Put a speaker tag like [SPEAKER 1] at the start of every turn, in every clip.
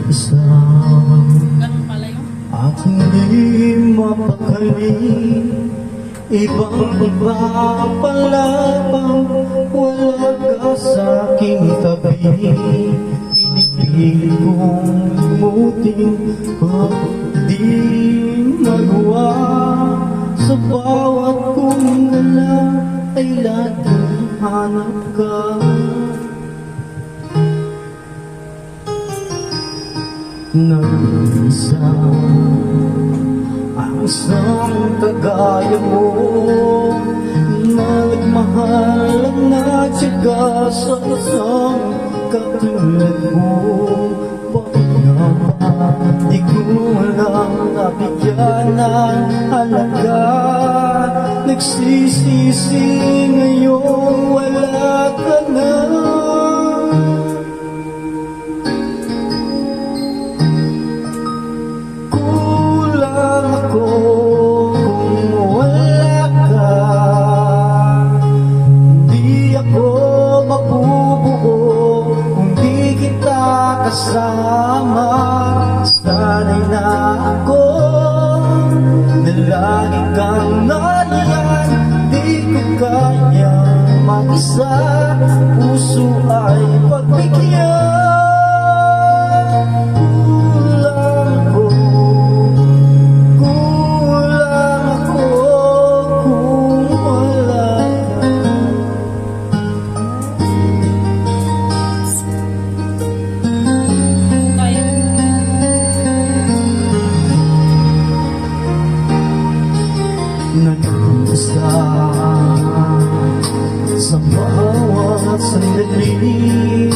[SPEAKER 1] isa at hindi mapakali. Ibang-iba pala bang wala ka sa aking tabi. Pinipili kong limutin pag di magawa. Sa bawat kong gala ay laging hanap ka. Nag-isa ang isang kagaya mo, nagmahal ang natyaga sa isang katulad mo. Bakit nga ba di ko lang nabigyan ng halaga? Nagsisisi ngayon wala ka na. Kasama, sana'y na ako na lagi kang nariyan. Di ko kaya mag-isa, puso ay pagbigyan. Kulang ako kung wala ka. Nag-usa sa bawat sandali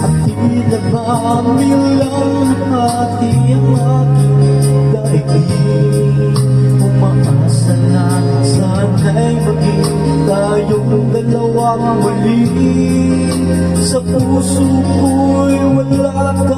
[SPEAKER 1] at tila ba bilang hati ang aking daigdig. Umaasa na sana'y maging tayong dalawang muli. Sa puso ko'y wala ka